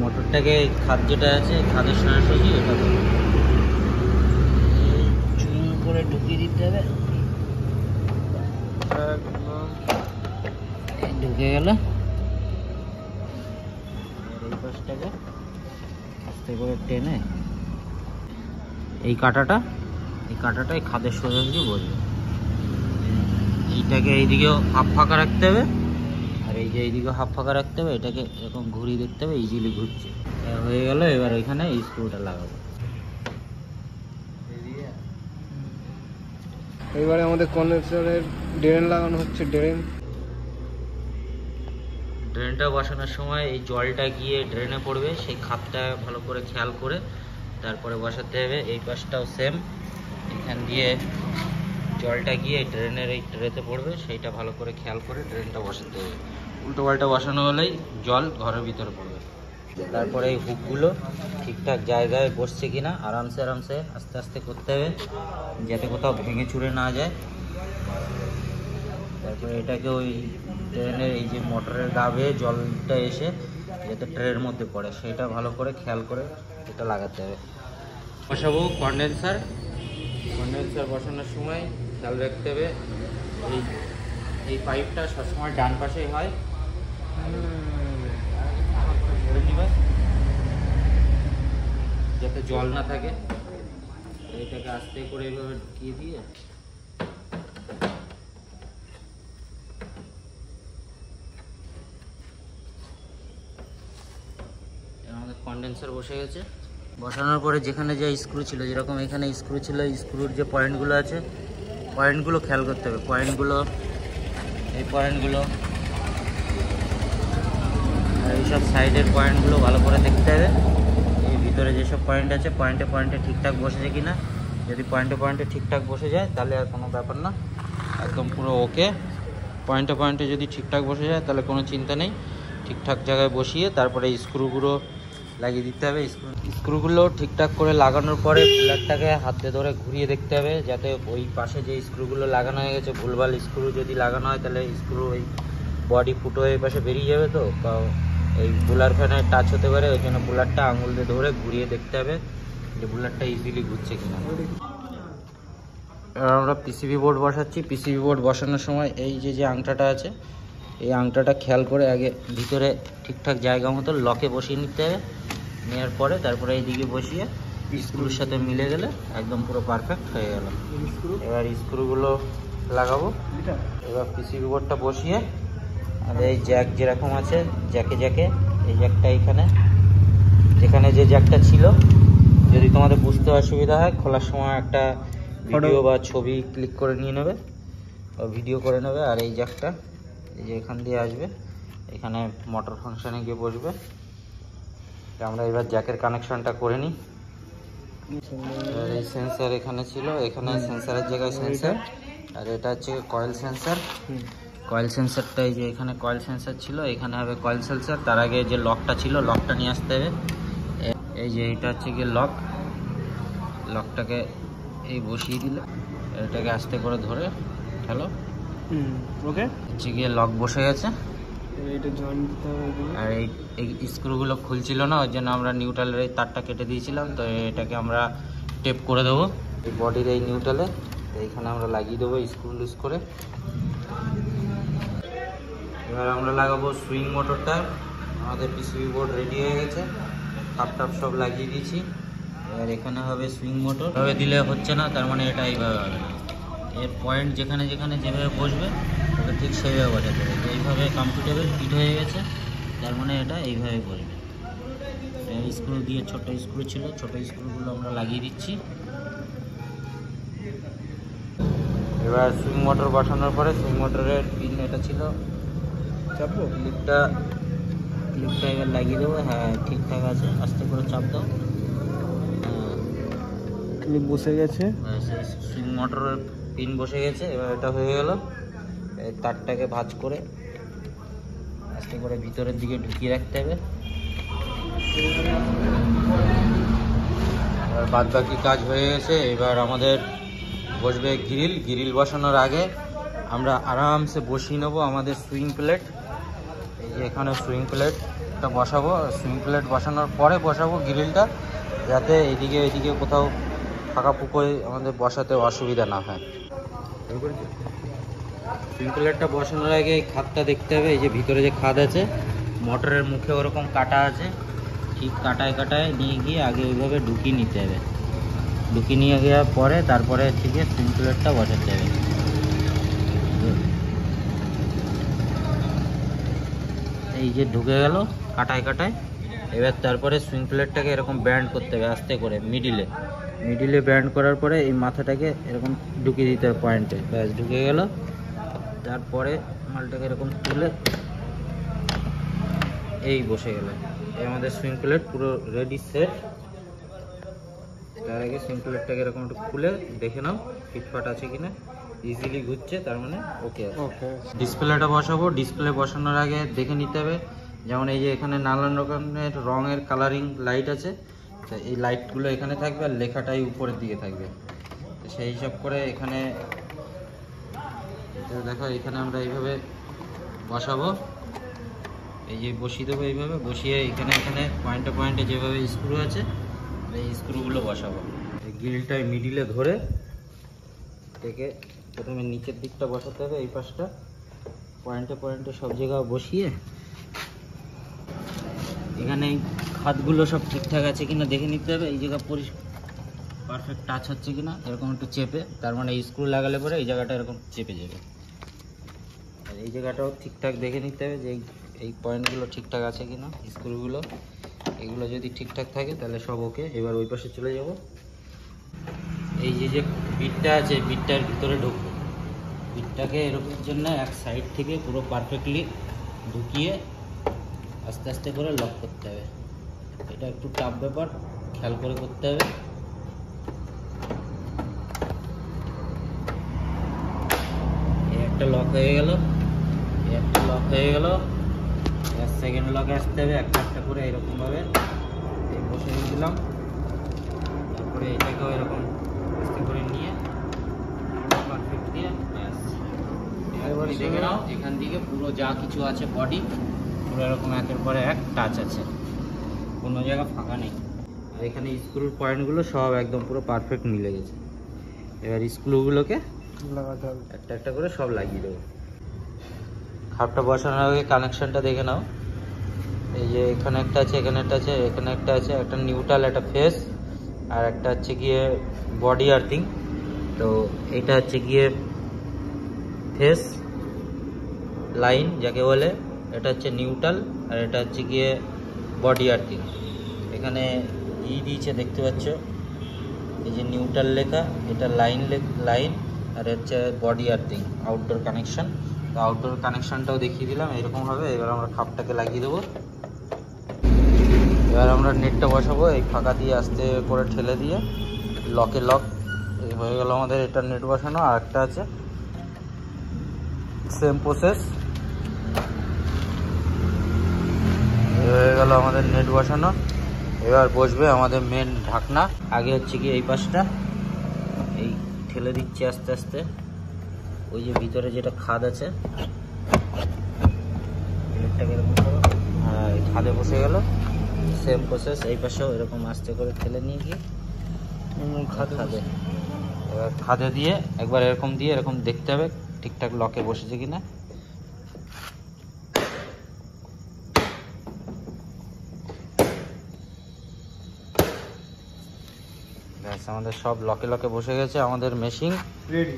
মোটরটাকে খাদ যেটা আছে খাদের সরাসরি এটা চুন করে ঢুকিয়ে দিতে হবে। ঢুকে গেল। এই পাশটাকে আস্তে করে টেনে এই কাঁটাটা এই খাদের সোজাসুজি বসবে। এইটাকে এইদিকেও হাফ ফাঁকা রাখতে হবে, আর এই যে এইদিকেও হাফ ফাঁকা রাখতে হবে। এটাকে এরকম ঘুরিয়ে দেখতে হবে, ইজিলি ঘুরছে। হয়ে গেল। এবার ওইখানে এই স্ক্রুটা লাগাবো। এবারে আমাদের কন্ডেন্সারের ড্রেন লাগানো হচ্ছে। ড্রেনটা বসানোর সময় এই জলটা গিয়ে ড্রেনে পড়বে, সেই খাতটা ভালো করে খেয়াল করে তারপরে বসাতে হবে। এই পাশটাও সেম, এখান দিয়ে জলটা গিয়ে ড্রেনের এই ট্রেতে পড়বে, সেইটা ভালো করে খেয়াল করে ড্রেনটা বসাতে হবে। উল্টো পাল্টা বসানো হলেই জল ঘরের ভিতরে পড়বে। তারপরে এই হুকগুলো ঠিকঠাক জায়গায় বসছে কিনা আরামসে আস্তে আস্তে করতে হবে, যাতে কোথাও ভেঙে চুরে না যায়। তারপরে এটাকে ওই ট্রেনের এই যে মোটরের গা বেয়ে জলটা এসে যাতে ট্রেনের মধ্যে পড়ে, সেটা ভালো করে খেয়াল করে এটা লাগাতে হবে। বসাবো কন্ডেন্সার বসানোর সময় খেয়াল রাখতে হবে এই পাইপটা সবসময় ডান পাশেই হয়, যাতে জল না থাকে। এটাকে আস্তে করে এইভাবে ঢুকিয়ে দিয়ে আমাদের কন্ডেন্সার বসে গেছে। বসানোর পরে যেখানে যে স্ক্রু ছিল, যেরকম এখানে স্ক্রু ছিল, স্ক্রুর যে পয়েন্টগুলো আছে পয়েন্টগুলো খেয়াল করতে হবে। এই পয়েন্টগুলো আর এইসব সাইডের পয়েন্টগুলো ভালো করে দেখতে হবে। এই ভিতরে যেসব পয়েন্ট আছে পয়েন্টে ঠিকঠাক বসেছে কিনা। যদি পয়েন্টে ঠিকঠাক বসে যায় তাহলে আর কোনো ব্যাপার না, একদম পুরো ওকে। পয়েন্টে যদি ঠিকঠাক বসে যায় তাহলে কোনো চিন্তা নেই। ঠিকঠাক জায়গায় বসিয়ে তারপরে স্ক্রুগুলো লাগিয়ে দিতে হবে। স্ক্রুগুলো ঠিকঠাক করে লাগানোর পরে প্লাগটাকে হাতে ধরে ঘুরিয়ে দেখতে হবে, যাতে ওই পাশে যে স্ক্রুগুলো লাগানো হয়ে গেছে ভুলভাল স্ক্রু যদি লাগানো হয় তাহলে স্ক্রু ওই বডি ফুটো হয়ে পাশে বেরিয়ে যাবে। তো এই বুলার ফ্যানে টাচ হতে পারে, ওই জন্য বুলারটা আঙুল দিয়ে ধরে ঘুরিয়ে দেখতে হবে যে বুলারটা ইজিলি ঘুরছে কিনা। এবার আমরা পিসিবি বোর্ড বসাচ্ছি। পিসিবি বোর্ড বসানোর সময় এই যে আংটাটা আছে, এই আংটাটা খেয়াল করে আগে ভিতরে ঠিকঠাক জায়গা মতো লকে বসিয়ে নিতে হবে। নেওয়ার পরে তারপরে এইদিকে বসিয়ে স্ক্রুর সাথে মিলে গেলে একদম পুরো পারফেক্ট হয়ে গেল। এবার স্ক্রুগুলো লাগাবো। এবার পিসিবি বোর্ডটা বসিয়ে আর এই জ্যাক যেরকম আছে জ্যাকে এই জ্যাকটা যেখানে যে জ্যাকটা ছিল, যদি তোমাদের বুঝতে অসুবিধা হয় খোলার সময় একটা ভিডিও বা ছবি ক্লিক করে নিয়ে নেবে বা ভিডিও করে নেবে। আর এই জ্যাকটা এই যে এখান দিয়ে আসবে, এখানে মোটর ফাংশনে গিয়ে বসবে। আমরা এবার জ্যাকের কানেকশনটা করে নিই। এই সেন্সার এখানে ছিল, এখানে সেন্সারের জায়গায় সেন্সার, আর এটা হচ্ছে কয়েল সেন্সার। কয়েল সেন্সারটা এই যে এখানে কয়েল সেন্সার ছিল, এখানে হবে কয়েল সেন্সার। তার আগে যে লকটা ছিল লকটা নিয়ে আসতে হবে। এই যে এটা হচ্ছে গিয়ে লকটাকে এই বসিয়ে দিলে এটাকে আস্তে করে ধরে ঠেলো। ওকে, হচ্ছে গিয়ে লক বসে গেছে। আর এই স্ক্রুগুলো খুলছিল না, ওই জন্য আমরা নিউট্রালের এই তারটা কেটে দিয়েছিলাম। তো এটাকে আমরা টেপ করে দেবো এই বডির এই নিউট্রালে। এইখানে আমরা লাগিয়ে দেবো স্ক্রু লুজ করে। এবার আমরা লাগাবো সুইং মোটরটা। আমাদের পিসিবি বোর্ড রেডি হয়ে গেছে, টাপ সব লাগিয়ে দিয়েছি। এবার এখানে হবে সুইং মোটর। এভাবে দিলে হচ্ছে না, তার মানে এটা এইভাবে হবে না। এর পয়েন্ট যেখানে যেভাবে বসবে ওটা ঠিক সেইভাবে বসাতে হবে। এইভাবে কমফোর্টেবল ফিট হয়ে গেছে, তার মানে এটা এইভাবে বসবে। স্ক্রু দিয়ে ছোট স্ক্রু ছিল, ছোট স্ক্রুগুলো আমরা লাগিয়ে দিচ্ছি। এবার সুইং মোটর বসানোর পরে সুইং মোটরের পিন এটা ছিল, চাপবো ক্লিপটা এবার লাগিয়ে দেবো। হ্যাঁ ঠিকঠাক আছে, আস্তে করে চাপ দাও। ক্লিপ বসে গেছে, সুইং মোটরের পিন বসে গেছে। এবার এটা হয়ে গেল। এই তারটাকে ভাঁজ করে আস্তে করে ভিতরের দিকে ঢুকিয়ে রাখতে হবে। এবার বাদ বাকি কাজ হয়ে গেছে। এবার আমাদের বসবে গ্রিল বসানোর আগে আমরা আরামসে বসিয়ে নেবো আমাদের সুইং প্লেট। এই যে এখানে সুইং প্লেট প্লেটটা বসাবো। সুইং প্লেট বসানোর পরে বসাবো গ্রিলটা, যাতে এদিকে এদিকে কোথাও ফাঁকা পুকুরে আমাদের বসাতে অসুবিধা না হয়। সুইং প্লেটটা বসানোর আগে এই খাদটা দেখতে হবে। এই যে ভিতরে যে খাদ আছে, মোটরের মুখে ওরকম কাটা আছে, ঠিক কাটায় কাটায় নিয়ে গিয়ে আগে ওইভাবে ঢুকিয়ে নিতে হবে। ঢুকিয়ে নিয়ে যাওয়ার পরে তারপরে থেকে সুইং প্লেটটা বসাতে হবে। এই যে ঢুকে গেল কাটায় কাটায়। এবার তারপরে সুইং প্লেটটাকে এরকম ব্যান্ড করতে হবে আস্তে করে, মিডিলে ব্যান্ড করার পরে এই মাথাটাকে এরকম ঢুকিয়ে দিতে হবে পয়েন্টে। ব্যাস ঢুকে গেল। তারপরে মালটাকে এরকম তুলে এই বসে গেল। এই আমাদের সুইং প্লেট পুরো রেডি সেট। তার আগে সুইং প্লেটটাকে এরকম একটু খুলে দেখে নাও ফিটফাট আছে কিনা। ইজিলি ঘুরছে, তার মানে ওকে। ডিসপ্লেটা বসাবো। ডিসপ্লে বসানোর আগে দেখে নিতে হবে, যেমন এই যে এখানে নানান রকমের রঙের কালারিং লাইট আছে, তো এই লাইটগুলো এখানে থাকবে আর লেখাটাই উপরের দিকে থাকবে। তো সেই হিসাব করে এখানে দেখো, এখানে আমরা এইভাবে বসাবো। এই যে বসিয়ে দেবো, এইভাবে বসিয়ে এখানে পয়েন্টে পয়েন্টে যেভাবে স্ক্রু আছে এই স্ক্রুগুলো বসাবো। এই গ্রিলটা মিডিলে ধরে থেকে প্রথমে নিচের দিকটা বসাতে হবে। এই পাশটা পয়েন্টে পয়েন্টে সব জায়গায় বসিয়ে এখানে খাদগুলো সব ঠিকঠাক আছে কিনা দেখে নিতে হবে। এই জায়গা পারফেক্ট টাচ হচ্ছে কিনা এরকম একটু চেপে, তার মানে স্ক্রু লাগালে পরে এই জায়গাটা এরকম চেপে যাবে। আর এই জায়গাটাও ঠিকঠাক দেখে নিতে হবে যে এই পয়েন্টগুলো ঠিকঠাক আছে কিনা, স্ক্রুগুলো এগুলো যদি ঠিকঠাক থাকে তাহলে সব ওকে। এবার ওই পাশে চলে যাব। এই যে বিটটা আছে, বিটটার ভিতরে ঢুকবে। বিটটাকে এরকম জন্য এক সাইড থেকে পুরো পারফেক্টলি ঢুকিয়ে আস্তে আস্তে করে লক করতে হবে। এটা একটু টাফ ব্যাপার, খেয়াল করে করতে হবে। এই একটা লক হয়ে গেল, এই একটা লক হয়ে গেল। সেকেন্ড লকে আসতে হবে একটা একটা করে এরকমভাবে বসে দিলাম। তারপরে এটাকেও এরকম আস্তে করে নিয়ে পারফেক্ট দিয়ে ব্যাস। এবার দেখে নাও এখান থেকে পুরো যা কিছু আছে বডি পুরো এরকম একের পরে এক টাচ আছে, কোনো জায়গা ফাঁকা নেই। আর এখানে স্ক্রুর পয়েন্টগুলো সব একদম পুরো পারফেক্ট মিলে গেছে। এবার স্ক্রুগুলোকে লাগাতে হবে, একটা একটা করে সব লাগিয়ে দেবো। খাপটা বসানোর আগে কানেকশনটা দেখে নাও। এই যে এখানে একটা আছে, এখানে একটা আছে, এখানে একটা আছে, একটা নিউট্রাল, একটা ফেস, আর একটা হচ্ছে গিয়ে বডি আর্থিং। তো এটা হচ্ছে গিয়ে ফেস লাইন যাকে বলে, এটা হচ্ছে নিউট্রাল, আর এটা হচ্ছে গিয়ে বডি আর্থিং। এখানে দিয়েছে দেখতে পাচ্ছ, এই যে নিউট্রাল লেখা, এটা লাইন, আর হচ্ছে বডি আর্থিং আউটডোর কানেকশন। তো আউটডোর কানেকশনটাও দেখিয়ে দিলাম এরকমভাবে। এবার আমরা খাপটাকে লাগিয়ে দেবো। এবার আমরা নেটটা বসাবো, এই ফাঁকা দিয়ে আস্তে করে ঠেলে দিয়ে লকে লক হয়ে গেল আমাদের। এটা নেট বসানো। আর একটা আছে সেম প্রসেস, হয়ে গেল আমাদের নেট বসানো। এবার বসবে আমাদের মেন ঢাকনা। আগে হচ্ছে কি এই পাশটা এই ঠেলে দিচ্ছি আস্তে আস্তে, ওই যে ভিতরে যেটা খাদ আছে হ্যাঁ খাদে বসে গেল। সেম প্রসেস এই পাশেও এরকম আস্তে করে ঠেলে নিয়ে গিয়ে খাদে, এবার খাদে দিয়ে একবার এরকম দিয়ে এরকম দেখতে হবে ঠিকঠাক লকে বসেছে কিনা। ব্যাস আমাদের সব লকে লকে বসে গেছে। আমাদের মেশিন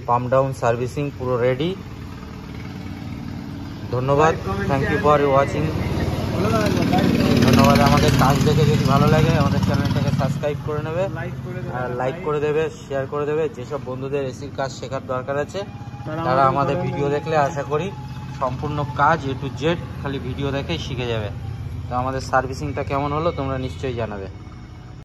পাম্প ডাউন সার্ভিসিং পুরো রেডি। ধন্যবাদ, থ্যাংক ইউ ফর ওয়াচিং। ধন্যবাদ। আমাদের কাজ দেখে যদি ভালো লাগে আমাদের চ্যানেলটাকে সাবস্ক্রাইব করে নেবে, আর লাইক করে দেবে, শেয়ার করে দেবে। যেসব বন্ধুদের এসির কাজ শেখার দরকার আছে তারা আমাদের ভিডিও দেখলে আশা করি সম্পূর্ণ কাজ A to Z খালি ভিডিও দেখেই শিখে যাবে। তো আমাদের সার্ভিসিংটা কেমন হলো তোমরা নিশ্চয়ই জানাবে।